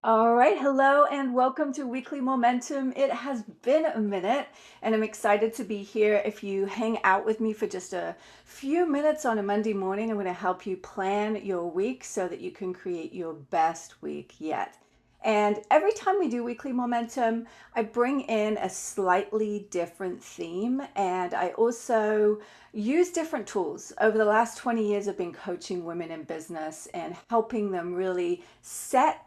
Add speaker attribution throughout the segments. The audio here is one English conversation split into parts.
Speaker 1: All right, hello and welcome to Weekly Momentum. It has been a minute and I'm excited to be here. If you hang out with me for just a few minutes on a Monday morning, I'm going to help you plan your week so that you can create your best week yet. And every time we do Weekly Momentum, I bring in a slightly different theme and I also use different tools. Over the last 20 years, I've been coaching women in business and helping them really set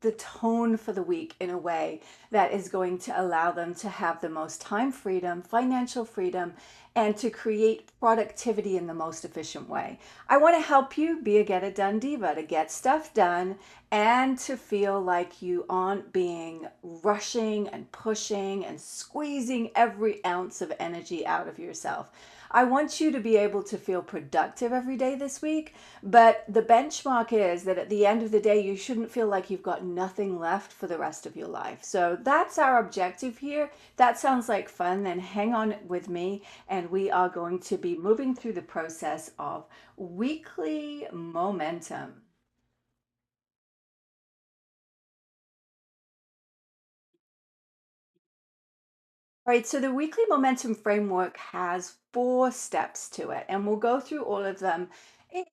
Speaker 1: the tone for the week in a way that is going to allow them to have the most time freedom, financial freedom, and to create productivity in the most efficient way. I want to help you be a get it done diva, to get stuff done and to feel like you aren't being rushing and pushing and squeezing every ounce of energy out of yourself. I want you to be able to feel productive every day this week, but the benchmark is that at the end of the day, you shouldn't feel like you've got nothing left for the rest of your life. So that's our objective here. That sounds like fun. Then hang on with me, and we are going to be moving through the process of weekly momentum. All right, so the weekly momentum framework has 4 steps to it, and we'll go through all of them. It,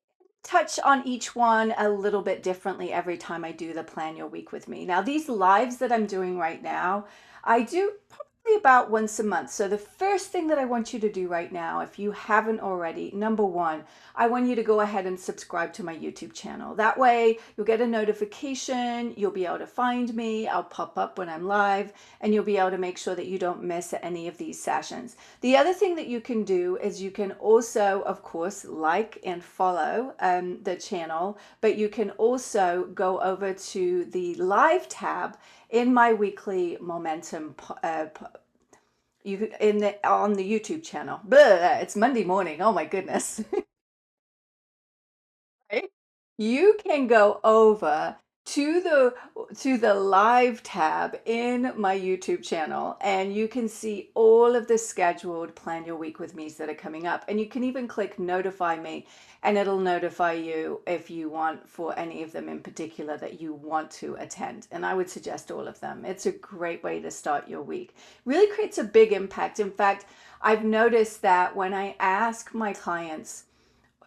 Speaker 1: touch on each one a little bit differently every time I do the Plan Your Week with me. Now, these lives that I'm doing right now, I do probably about once a month. So, the first thing that I want you to do right now, if you haven't already, number one, I want you to go ahead and subscribe to my YouTube channel. That way, you'll get a notification, you'll be able to find me, I'll pop up when I'm live and you'll be able to make sure that you don't miss any of these sessions. The other thing that you can do is you can also, of course, like and follow the channel, but you can also go over to the live tab in my weekly momentum you in the on the YouTube channel. Blah, it's Monday morning. Oh my goodness. Right? You can go over to the live tab in my YouTube channel and you can see all of the scheduled Plan Your Week with Me's that are coming up. And you can even click notify me and it'll notify you if you want for any of them in particular that you want to attend. And I would suggest all of them. It's a great way to start your week. Really creates a big impact. In fact, I've noticed that when I ask my clients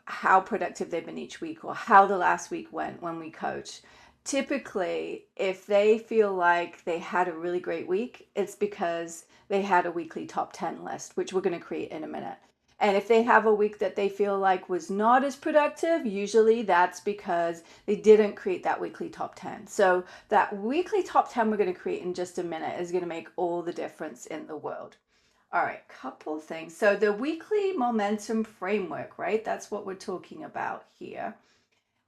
Speaker 1: how productive they've been each week or how the last week went when we coach. Typically, if they feel like they had a really great week, it's because they had a weekly top 10 list, which we're going to create in a minute. And if they have a week that they feel like was not as productive, usually that's because they didn't create that weekly top 10. So, that weekly top 10 we're going to create in just a minute is going to make all the difference in the world. All right, couple things. So the weekly momentum framework, right? That's what we're talking about here.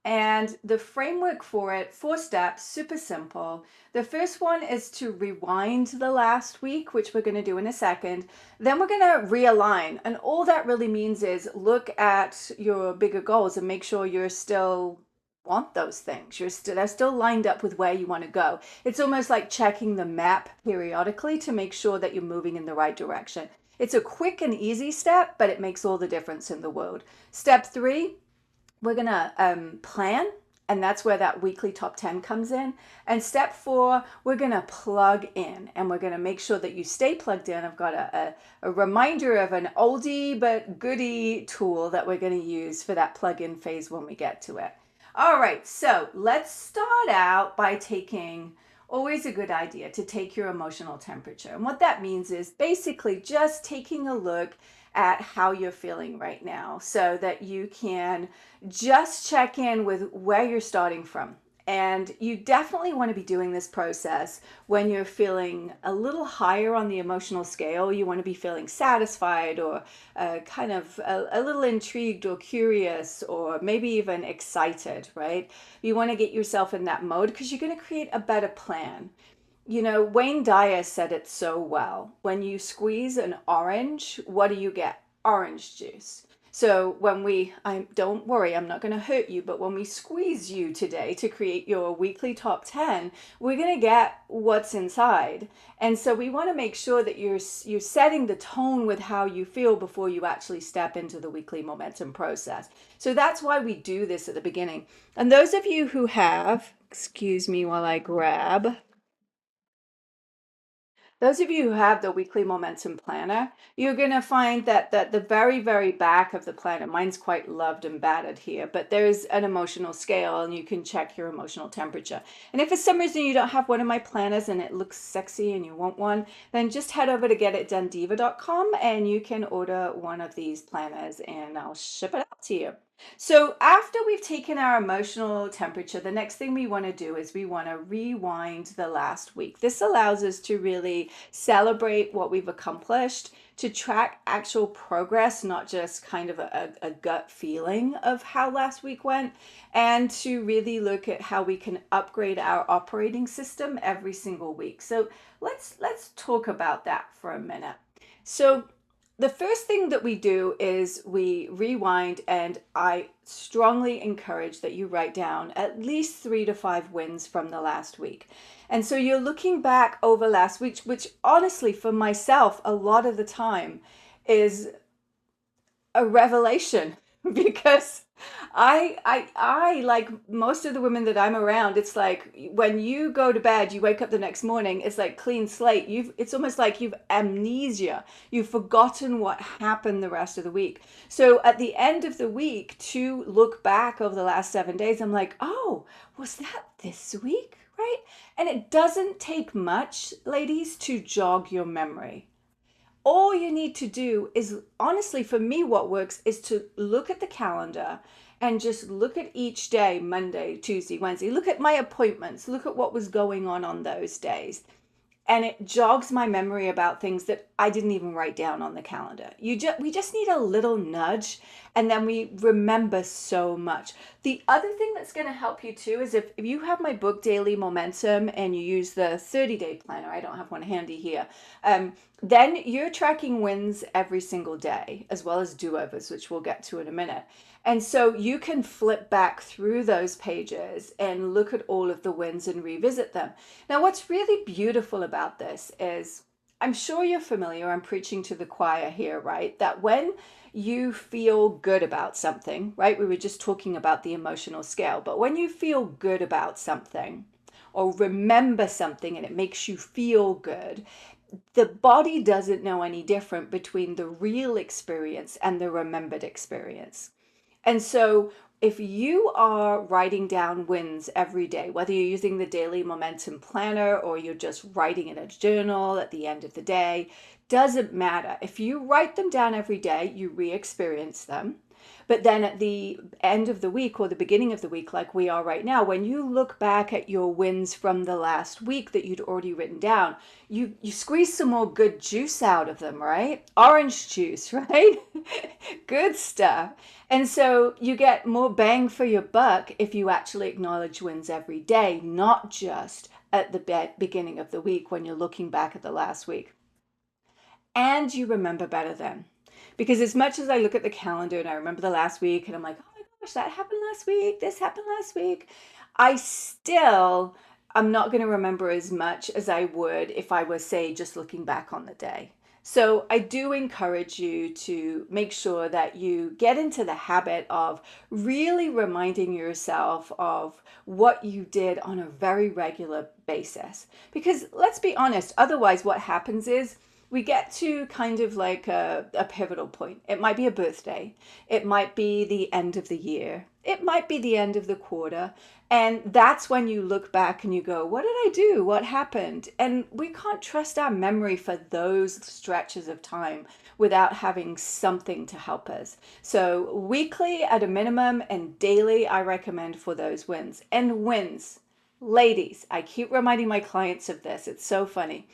Speaker 1: And the framework for it, 4 steps, super simple. The first one is to rewind the last week, which we're going to do in a second. Then we're going to realign. And all that really means is look at your bigger goals and make sure you're still want those things. They're still lined up with where you want to go. It's almost like checking the map periodically to make sure that you're moving in the right direction. It's a quick and easy step, but it makes all the difference in the world. Step 3, we're going to plan, and that's where that weekly top 10 comes in. And step 4, we're going to plug in and we're going to make sure that you stay plugged in. I've got a reminder of an oldie but goodie tool that we're going to use for that plug-in phase when we get to it. All right, so let's start out by taking, always a good idea to take your emotional temperature. And what that means is basically just taking a look at how you're feeling right now so that you can just check in with where you're starting from. And you definitely want to be doing this process when you're feeling a little higher on the emotional scale. You want to be feeling satisfied or kind of a little intrigued or curious or maybe even excited, right? You want to get yourself in that mode because you're going to create a better plan. You know, Wayne Dyer said it so well. When you squeeze an orange, what do you get? Orange juice. So I don't worry, I'm not going to hurt you, but when we squeeze you today to create your weekly top 10, we're going to get what's inside. And so we want to make sure that you're setting the tone with how you feel before you actually step into the weekly momentum process. So that's why we do this at the beginning. And those of you who have, excuse me while I grab, those of you who have the weekly momentum planner, you're going to find that the very, very back of the planner, mine's quite loved and battered here, but there's an emotional scale and you can check your emotional temperature. And if for some reason you don't have one of my planners and it looks sexy and you want one, then just head over to getitdonediva.com and you can order one of these planners and I'll ship it out to you. So after we've taken our emotional temperature, the next thing we want to do is we want to rewind the last week. This allows us to really celebrate what we've accomplished, to track actual progress, not just kind of a gut feeling of how last week went, and to really look at how we can upgrade our operating system every single week. So let's talk about that for a minute. So the first thing that we do is we rewind, and I strongly encourage that you write down at least 3 to 5 wins from the last week. And so you're looking back over last week, which honestly, for myself, a lot of the time is a revelation because I like most of the women that I'm around, it's like when you go to bed, you wake up the next morning, it's like clean slate. It's almost like you've amnesia. You've forgotten what happened the rest of the week. So at the end of the week, to look back over the last 7 days, I'm like, oh, was that this week? Right? And it doesn't take much, ladies, to jog your memory. All you need to do is, honestly, for me, what works is to look at the calendar and just look at each day: Monday, Tuesday, Wednesday. Look at my appointments, look at what was going on those days, and it jogs my memory about things that I didn't even write down on the calendar. We just need a little nudge, and then we remember so much. The other thing that's going to help you too is if you have my book Daily Momentum and you use the 30-day planner, I don't have one handy here, then you're tracking wins every single day as well as do-overs, which we'll get to in a minute. And so you can flip back through those pages and look at all of the wins and revisit them. Now, what's really beautiful about this is, I'm sure you're familiar, I'm preaching to the choir here, right? That when you feel good about something, right? We were just talking about the emotional scale, but when you feel good about something or remember something and it makes you feel good, the body doesn't know any different between the real experience and the remembered experience. And so if you are writing down wins every day, whether you're using the daily momentum planner or you're just writing in a journal at the end of the day, doesn't matter. If you write them down every day, you re-experience them. But then at the end of the week or the beginning of the week, like we are right now, when you look back at your wins from the last week that you'd already written down, you squeeze some more good juice out of them, right? Orange juice, right? Good stuff. And so you get more bang for your buck if you actually acknowledge wins every day, not just at the beginning of the week when you're looking back at the last week. And you remember better then. Because as much as I look at the calendar and I remember the last week and I'm like, oh my gosh, that happened last week, this happened last week, I'm not going to remember as much as I would if I was, say, just looking back on the day. So I do encourage you to make sure that you get into the habit of really reminding yourself of what you did on a very regular basis. Because let's be honest, otherwise what happens is we get to kind of like a pivotal point. It might be a birthday. It might be the end of the year. It might be the end of the quarter. And that's when you look back and you go, what did I do? What happened? And we can't trust our memory for those stretches of time without having something to help us. So weekly at a minimum and daily, I recommend for those wins. And wins, ladies, I keep reminding my clients of this. It's so funny.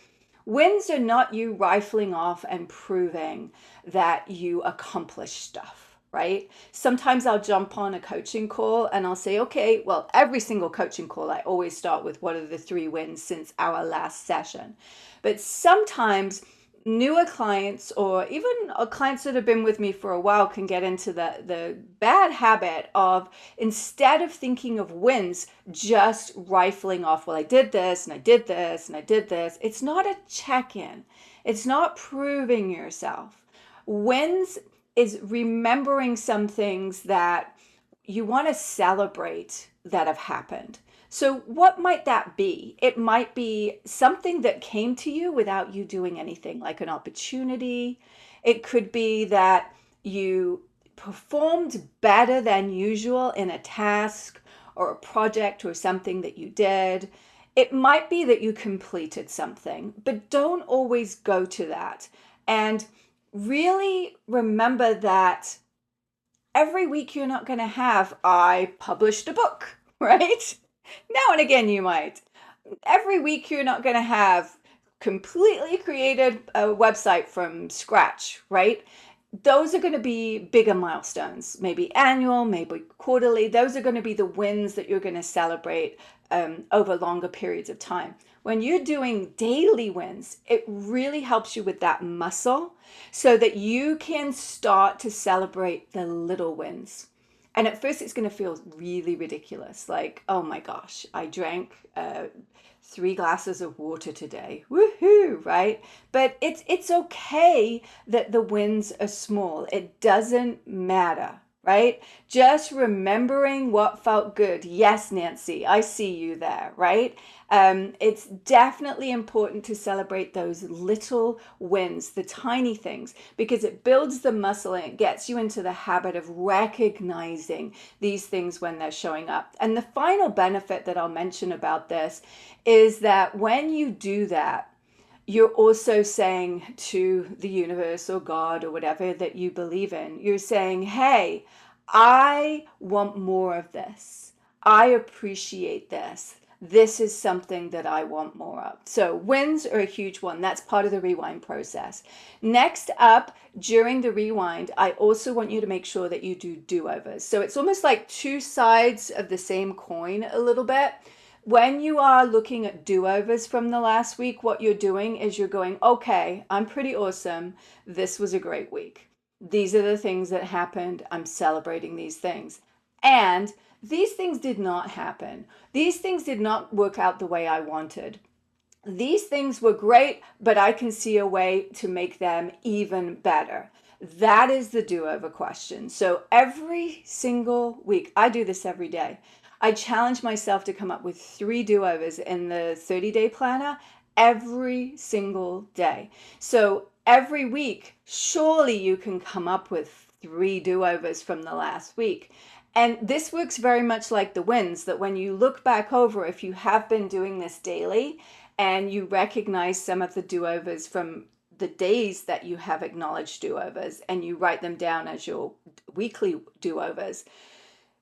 Speaker 1: Wins are not you rifling off and proving that you accomplished stuff, right? Sometimes I'll jump on a coaching call and I'll say, okay, well, every single coaching call, I always start with what are the 3 wins since our last session. But sometimes newer clients or even clients that have been with me for a while can get into the bad habit of, instead of thinking of wins, just rifling off, well, I did this and I did this and I did this. It's not a check-in. It's not proving yourself. Wins is remembering some things that you want to celebrate that have happened. So, what might that be? It might be something that came to you without you doing anything, like an opportunity. It could be that you performed better than usual in a task or a project or something that you did. It might be that you completed something, but don't always go to that. And really remember that every week you're not going to have, I published a book, right? Now and again you might. Every week you're not going to have completely created a website from scratch, right? Those are going to be bigger milestones, maybe annual, maybe quarterly. Those are going to be the wins that you're going to celebrate over longer periods of time. When you're doing daily wins, it really helps you with that muscle so that you can start to celebrate the little wins. And at first, it's going to feel really ridiculous. Like, oh my gosh, I drank 3 glasses of water today. Woohoo, right? But it's okay that the wins are small. It doesn't matter, right? Just remembering what felt good. Yes, Nancy, I see you there, right? It's definitely important to celebrate those little wins, the tiny things, because it builds the muscle and it gets you into the habit of recognizing these things when they're showing up. And the final benefit that I'll mention about this is that when you do that, you're also saying to the universe or God or whatever that you believe in, you're saying, hey, I want more of this. I appreciate this. This is something that I want more of. So wins are a huge one. That's part of the rewind process. Next up, during the rewind, I also want you to make sure that you do do-overs. So it's almost like two sides of the same coin a little bit. When you are looking at do-overs from the last week, what you're doing is you're going, okay, I'm pretty awesome. This was a great week. These are the things that happened. I'm celebrating these things. And these things did not happen. These things did not work out the way I wanted. These things were great, but I can see a way to make them even better. That is the do-over question. So every single week, I do this every day. I challenge myself to come up with 3 do-overs in the 30-day planner every single day. So every week, surely you can come up with 3 do-overs from the last week. And this works very much like the wins, that when you look back over, if you have been doing this daily and you recognize some of the do-overs from the days that you have acknowledged do-overs and you write them down as your weekly do-overs,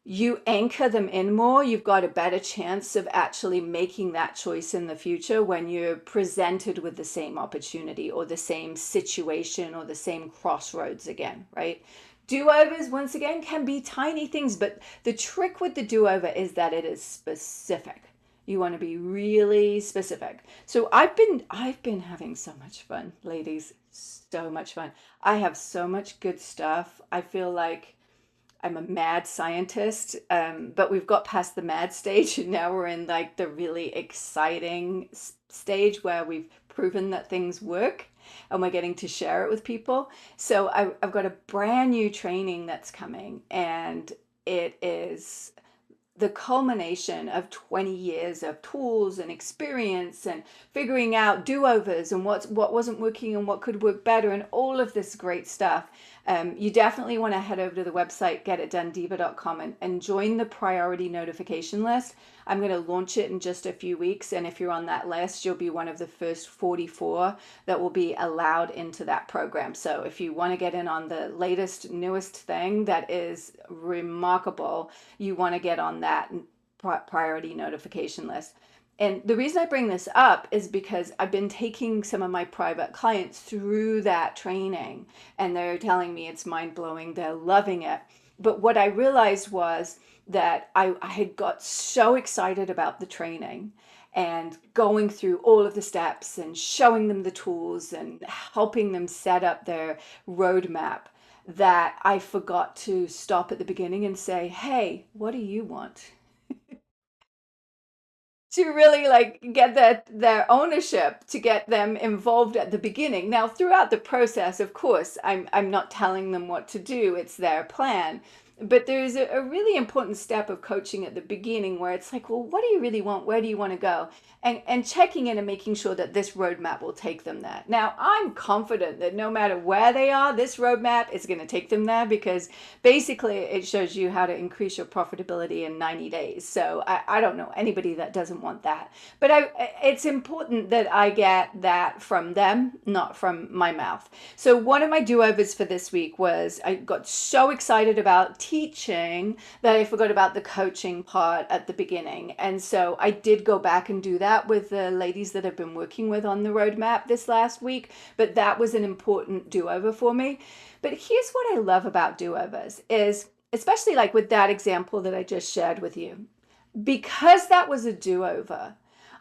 Speaker 1: you anchor them in more, you've got a better chance of actually making that choice in the future when you're presented with the same opportunity or the same situation or the same crossroads again, right? Do-overs, once again, can be tiny things, but the trick with the do-over is that it is specific. You want to be really specific. So I've been having so much fun, ladies. So much fun. I have so much good stuff. I feel like I'm a mad scientist, but we've got past the mad stage, and now we're in like the really exciting stage where we've proven that things work and we're getting to share it with people. So I've got a brand new training that's coming, and it is the culmination of 20 years of tools and experience and figuring out do-overs and what wasn't working and what could work better and all of this great stuff. You definitely want to head over to the website getitdonediva.com and join the priority notification list. I'm going to launch it in just a few weeks, and if you're on that list, you'll be one of the first 44 that will be allowed into that program. So if you want to get in on the latest, newest thing that is remarkable, you want to get on that priority notification list. And the reason I bring this up is because I've been taking some of my private clients through that training, and they're telling me it's mind-blowing, they're loving it. But what I realized was that I had got so excited about the training, and going through all of the steps and showing them the tools and helping them set up their roadmap, that I forgot to stop at the beginning and say, hey, what do you want? To really like get their ownership, to get them involved at the beginning. Now throughout the process, of course, I'm not telling them what to do, it's their plan, but there's a really important step of coaching at the beginning where it's like, well, what do you really want, where do you want to go, and checking in and making sure that this roadmap will take them there. Now I'm confident that no matter where they are, this roadmap is going to take them there, because basically it shows you how to increase your profitability in 90 days. So I don't know anybody that doesn't want that, but it's important that I get that from them, not from my mouth. So one of my do-overs for this week was I got so excited about teaching that I forgot about the coaching part at the beginning. And so I did go back and do that with the ladies that I've been working with on the roadmap this last week, but that was an important do-over for me. But here's what I love about do-overs is, especially like with that example that I just shared with you, because that was a do-over,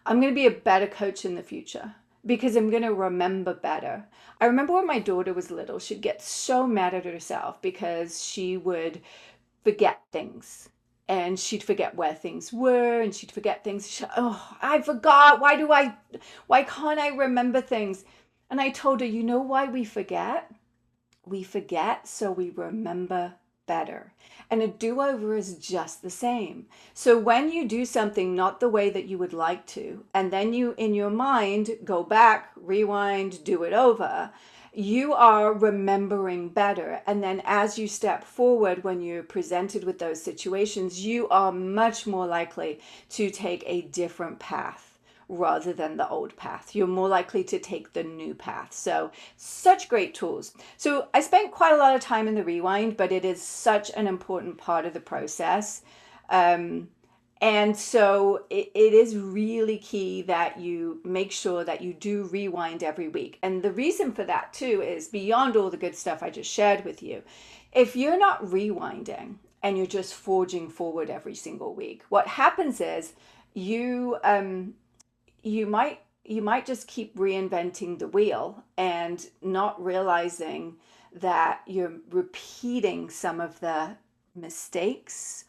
Speaker 1: I'm going to be a better coach in the future because I'm going to remember better. I remember when my daughter was little, she'd get so mad at herself because she would forget things, and she'd forget where things were, and she'd forget things. Oh, I forgot. Why can't I remember things? And I told her, you know why we forget? We forget so we remember better. And a do-over is just the same. So when you do something not the way that you would like to, and then you in your mind go back, rewind, do it over, you are remembering better. And then as you step forward, when you're presented with those situations, you are much more likely to take a different path rather than the old path. You're more likely to take the new path. So, such great tools. So, I spent quite a lot of time in the rewind, but it is such an important part of the process. Um, and so it is really key that you make sure that you do rewind every week. And the reason for that too is beyond all the good stuff I just shared with you. If you're not rewinding and you're just forging forward every single week, what happens is you you might just keep reinventing the wheel and not realizing that you're repeating some of the mistakes,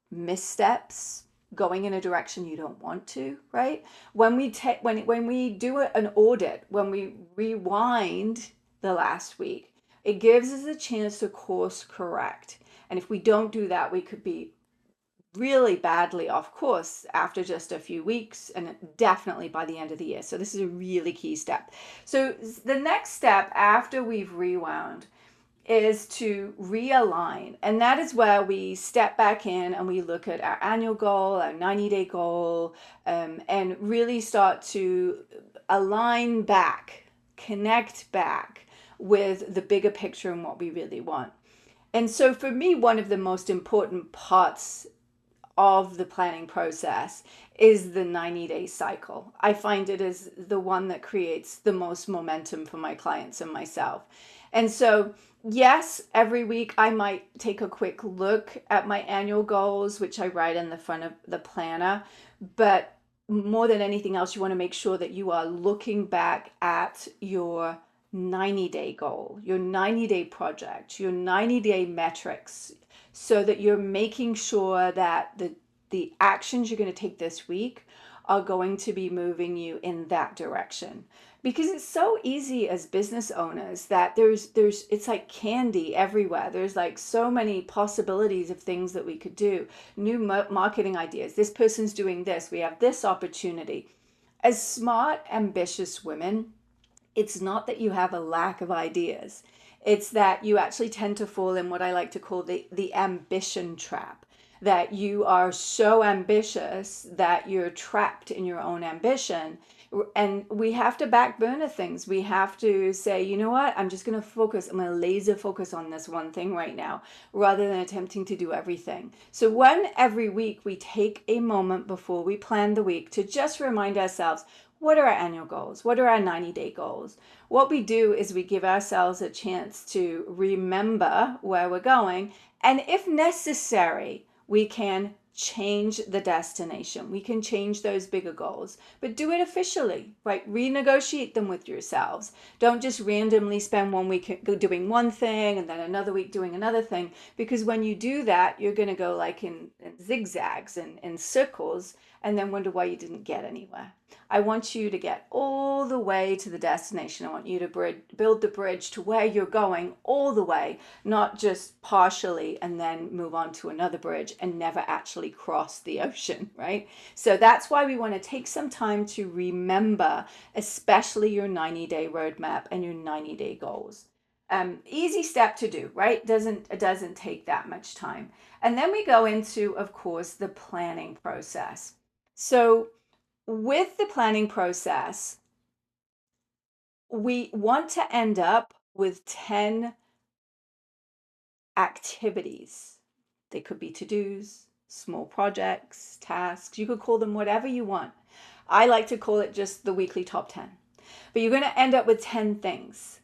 Speaker 1: missteps, going in a direction you don't want to, right? When we do an audit, when we rewind the last week, it gives us a chance to course correct. And if we don't do that, we could be really badly off course after just a few weeks, and definitely by the end of the year. So this is a really key step. So the next step after we've rewound is to realign. And that is where we step back in and we look at our annual goal, our 90-day goal, and really start to align back, connect back with the bigger picture and what we really want. And so for me, one of the most important parts of the planning process is the 90-day cycle. I find it is the one that creates the most momentum for my clients and myself. And so, yes, every week I might take a quick look at my annual goals, which I write in the front of the planner. But more than anything else, you want to make sure that you are looking back at your 90-day goal, your 90-day project, your 90-day metrics, so that you're making sure that the actions you're going to take this week are going to be moving you in that direction. Because it's so easy as business owners that there's it's like candy everywhere. There's like so many possibilities of things that we could do, new marketing ideas. This person's doing this, we have this opportunity. As smart, ambitious women, it's not that you have a lack of ideas. It's that you actually tend to fall in what I like to call the ambition trap. That you are so ambitious that you're trapped in your own ambition. And we have to back burner things. We have to say, you know what, I'm just going to focus. I'm going to laser focus on this one thing right now, rather than attempting to do everything. So when every week we take a moment before we plan the week to just remind ourselves, what are our annual goals? What are our 90-day goals? What we do is we give ourselves a chance to remember where we're going. And if necessary, we can change the destination. We can change those bigger goals, but do it officially, right? Renegotiate them with yourselves. Don't just randomly spend 1 week doing one thing and then another week doing another thing, because when you do that, you're going to go like in zigzags and in circles and then wonder why you didn't get anywhere. I want you to get all the way to the destination. I want you to build the bridge to where you're going all the way, not just partially and then move on to another bridge and never actually cross the ocean, right? So that's why we want to take some time to remember, especially your 90-day roadmap and your 90-day goals. Easy step to do, right? It doesn't take that much time. And then we go into, of course, the planning process. So with the planning process, we want to end up with 10 activities. They could be to-dos, small projects, tasks. You could call them whatever you want. I like to call it just the weekly top 10. But you're going to end up with 10 things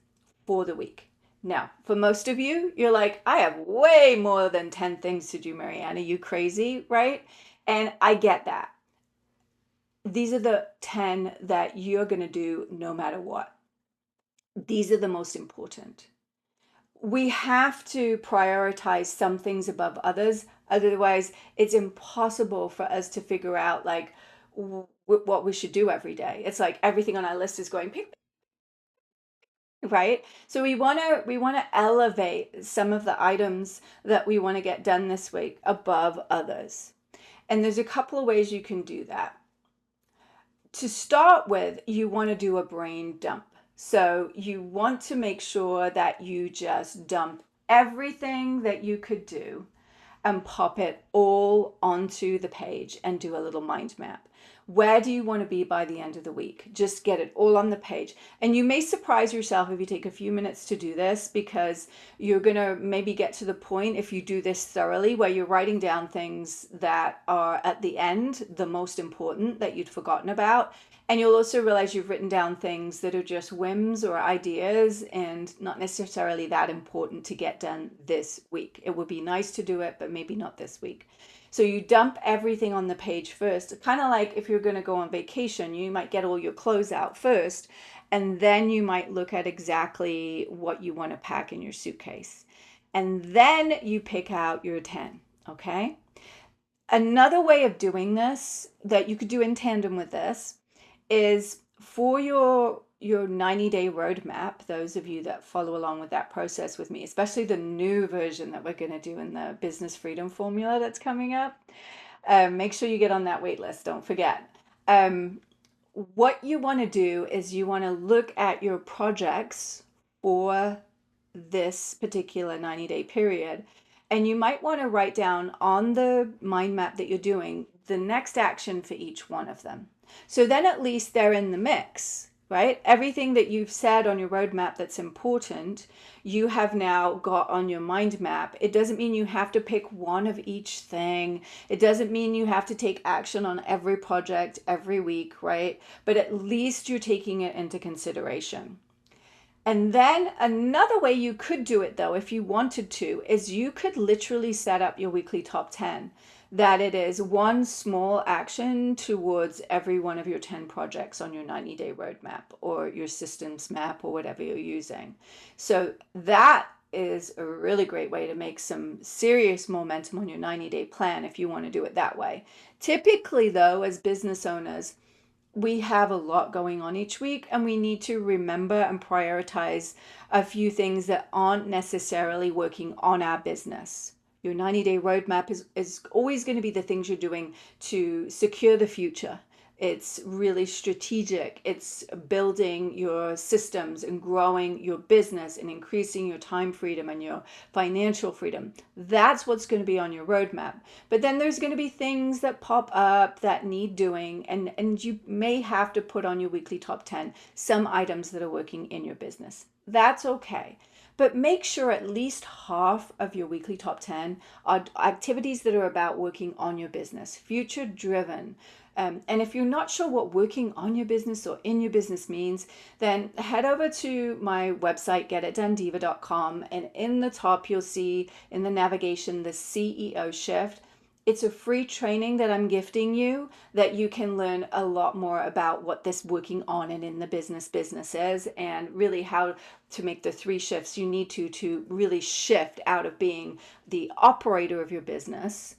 Speaker 1: for the week. Now, for most of you, you're like, I have way more than 10 things to do, Marianne. Are you crazy, right? And I get that. These are the 10 that you're going to do no matter what. These are the most important. We have to prioritize some things above others. Otherwise, it's impossible for us to figure out like what we should do every day. It's like everything on our list is going ping, right? So we want to elevate some of the items that we want to get done this week above others. And there's a couple of ways you can do that. To start with, you want to do a brain dump. So you want to make sure that you just dump everything that you could do and pop it all onto the page and do a little mind map. Where do you want to be by the end of the week? Just get it all on the page. And you may surprise yourself if you take a few minutes to do this, because you're going to maybe get to the point, if you do this thoroughly, where you're writing down things that are at the end, the most important that you'd forgotten about. And you'll also realize you've written down things that are just whims or ideas and not necessarily that important to get done this week. It would be nice to do it, but maybe not this week. So you dump everything on the page first. Kind of like if you're going to go on vacation, you might get all your clothes out first, and then you might look at exactly what you want to pack in your suitcase. And then you pick out your 10, okay? Another way of doing this that you could do in tandem with this is for your 90-day roadmap. Those of you that follow along with that process with me, especially the new version that we're going to do in the business freedom formula that's coming up, make sure you get on that wait list. Don't forget. What you want to do is you want to look at your projects for this particular 90-day period, and you might want to write down on the mind map that you're doing the next action for each one of them. So then at least they're in the mix, right? Everything that you've said on your roadmap that's important, you have now got on your mind map. It doesn't mean you have to pick one of each thing. It doesn't mean you have to take action on every project every week, right? But at least you're taking it into consideration. And then another way you could do it, though, if you wanted to, is you could literally set up your weekly top 10, that it is one small action towards every one of your 10 projects on your 90-day roadmap or your systems map or whatever you're using. So that is a really great way to make some serious momentum on your 90-day plan if you want to do it that way. Typically, though, as business owners, we have a lot going on each week, and we need to remember and prioritize a few things that aren't necessarily working on our business. Your 90-day roadmap is always going to be the things you're doing to secure the future. It's really strategic. It's building your systems and growing your business and increasing your time freedom and your financial freedom. That's what's going to be on your roadmap. But then there's going to be things that pop up that need doing, and you may have to put on your weekly top 10 some items that are working in your business. That's okay. But make sure at least half of your weekly top 10 are activities that are about working on your business, future driven. And if you're not sure what working on your business or in your business means, then head over to my website, getitdonediva.com, and in the top you'll see in the navigation the CEO shift. It's a free training that I'm gifting you that you can learn a lot more about what this working on and in the business is, and really how to make the 3 shifts you need to really shift out of being the operator of your business,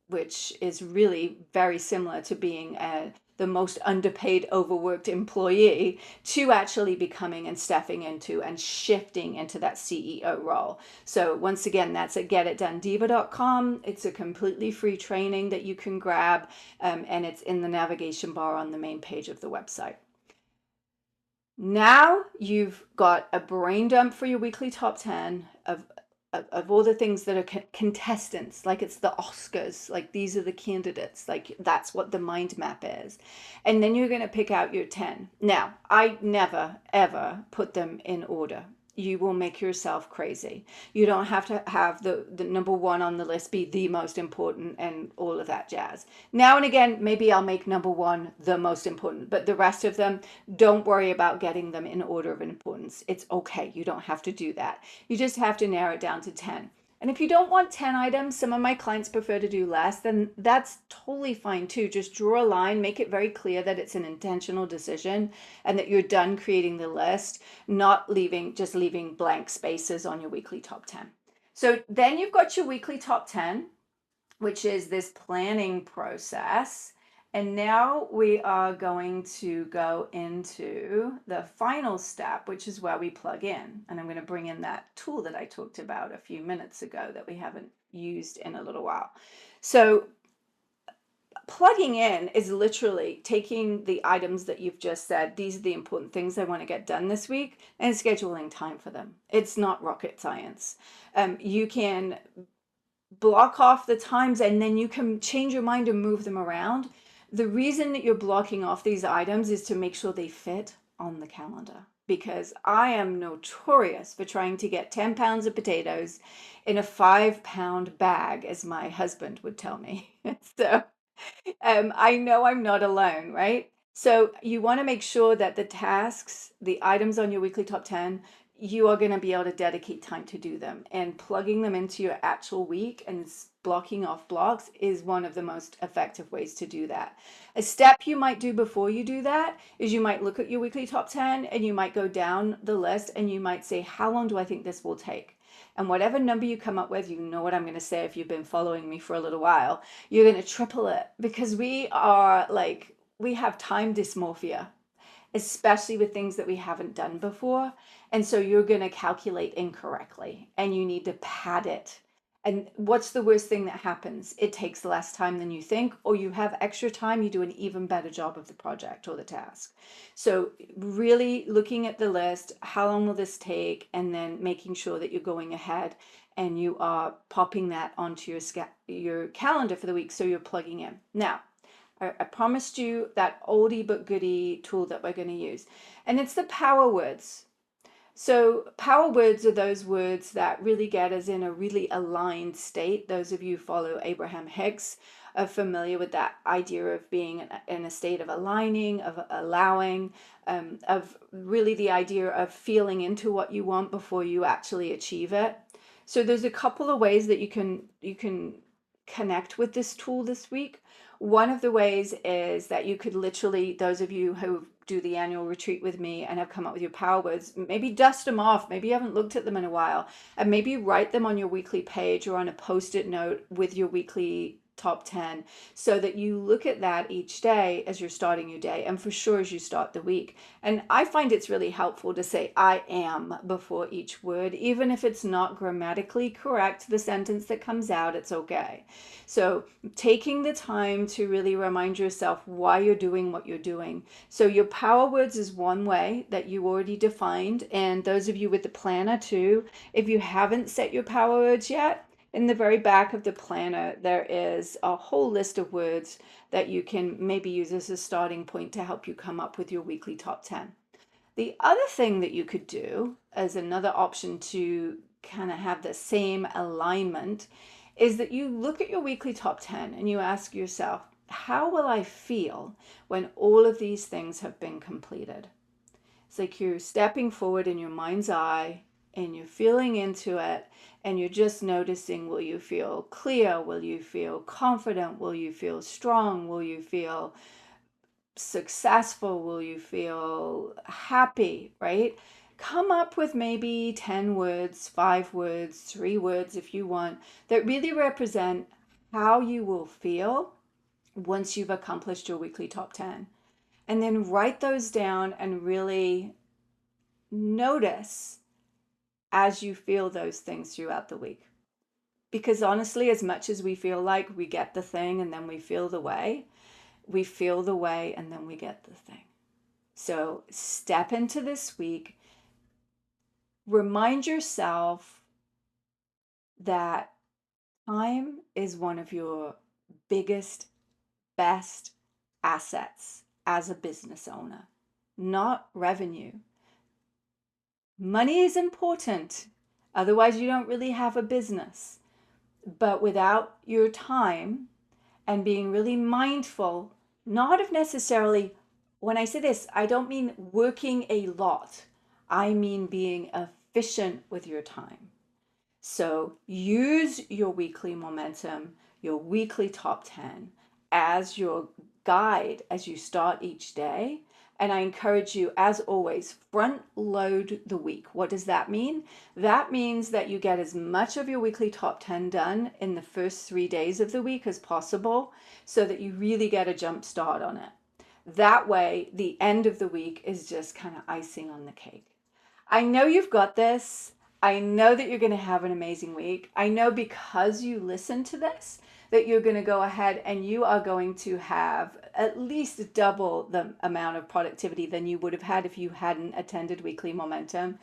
Speaker 1: which is really very similar to being the most underpaid, overworked employee, to actually becoming and stepping into and shifting into that CEO role. So once again, that's at getitdonediva.com. It's a completely free training that you can grab, and it's in the navigation bar on the main page of the website. Now you've got a brain dump for your weekly top 10 of all the things that are contestants, like it's the Oscars, like these are the candidates, like that's what the mind map is. And then you're going to pick out your 10. Now, I never ever put them in order. You will make yourself crazy. You don't have to have the number 1 on the list be the most important and all of that jazz. Now and again, maybe I'll make number 1 the most important, but the rest of them, don't worry about getting them in order of importance. It's okay. You don't have to do that. You just have to narrow it down to 10. And if you don't want 10 items, some of my clients prefer to do less, then that's totally fine too. Just draw a line, make it very clear that it's an intentional decision and that you're done creating the list, not just leaving blank spaces on your weekly top 10. So then you've got your weekly top 10, which is this planning process. And now we are going to go into the final step, which is where we plug in. And I'm going to bring in that tool that I talked about a few minutes ago that we haven't used in a little while. So plugging in is literally taking the items that you've just said, these are the important things I want to get done this week, and scheduling time for them. It's not rocket science. You can block off the times and then you can change your mind and move them around. The reason that you're blocking off these items is to make sure they fit on the calendar, because I am notorious for trying to get 10 pounds of potatoes in a 5-pound bag, as my husband would tell me. So I know I'm not alone, right? So you want to make sure that the tasks, the items on your weekly top 10, you are going to be able to dedicate time to do them. And plugging them into your actual week and blocking off blocks is one of the most effective ways to do that. A step you might do before you do that is you might look at your weekly top 10 and you might go down the list and you might say, how long do I think this will take? And whatever number you come up with, you know what I'm going to say if you've been following me for a little while, you're going to triple it, because we have time dysmorphia, especially with things that we haven't done before. And so you're going to calculate incorrectly and you need to pad it. And what's the worst thing that happens? It takes less time than you think, or you have extra time, you do an even better job of the project or the task. So really looking at the list, how long will this take? And then making sure that you're going ahead and you are popping that onto your calendar for the week, so you're plugging in. Now, I promised you that oldie but goodie tool that we're going to use, and it's the power words. So power words are those words that really get us in a really aligned state. Those of you who follow Abraham Hicks are familiar with that idea of being in a state of aligning, of allowing, of really the idea of feeling into what you want before you actually achieve it. So there's a couple of ways that you can connect with this tool this week. One of the ways is that you could literally, those of you who do the annual retreat with me and have come up with your power words, maybe dust them off. Maybe you haven't looked at them in a while, and maybe write them on your weekly page or on a post-it note with your weekly top 10, so that you look at that each day as you're starting your day, and for sure as you start the week. And I find it's really helpful to say I am before each word, even if it's not grammatically correct, the sentence that comes out, it's okay. So taking the time to really remind yourself why you're doing what you're doing. So your power words is one way that you already defined, and those of you with the planner too, if you haven't set your power words yet, in the very back of the planner, there is a whole list of words that you can maybe use as a starting point to help you come up with your weekly top 10. The other thing that you could do as another option to kind of have the same alignment is that you look at your weekly top 10 and you ask yourself, how will I feel when all of these things have been completed? It's like you're stepping forward in your mind's eye and you're feeling into it, and you're just noticing, will you feel clear? Will you feel confident? Will you feel strong? Will you feel successful? Will you feel happy, right? Come up with maybe 10 words, 5 words, 3 words if you want, that really represent how you will feel once you've accomplished your weekly top 10. And then write those down and really notice as you feel those things throughout the week. Because honestly, as much as we feel like we get the thing and then we feel the way, we feel the way and then we get the thing. So step into this week, remind yourself that time is one of your biggest, best assets as a business owner, not revenue. Money is important, otherwise, you don't really have a business. But without your time and being really mindful, not of necessarily, when I say this, I don't mean working a lot, I mean being efficient with your time. So use your weekly momentum, your weekly top 10 as your guide as you start each day. And I encourage you, as always, front load the week. What does that mean? That means that you get as much of your weekly top 10 done in the first 3 days of the week as possible so that you really get a jump start on it. That way, the end of the week is just kind of icing on the cake. I know you've got this. I know that you're going to have an amazing week. I know because you listen to this that you're going to go ahead and you are going to have at least double the amount of productivity than you would have had if you hadn't attended Weekly Momentum.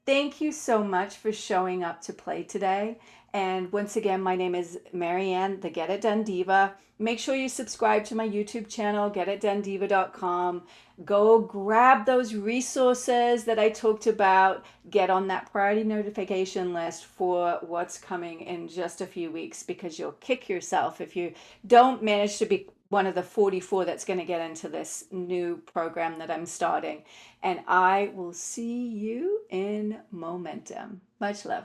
Speaker 1: Thank you so much for showing up to play today. And once again, my name is Marianne, the Get It Done Diva. Make sure you subscribe to my YouTube channel, getitdonediva.com. Go grab those resources that I talked about. Get on that priority notification list for what's coming in just a few weeks, because you'll kick yourself if you don't manage to be one of the 44 that's going to get into this new program that I'm starting. And I will see you in momentum. Much love.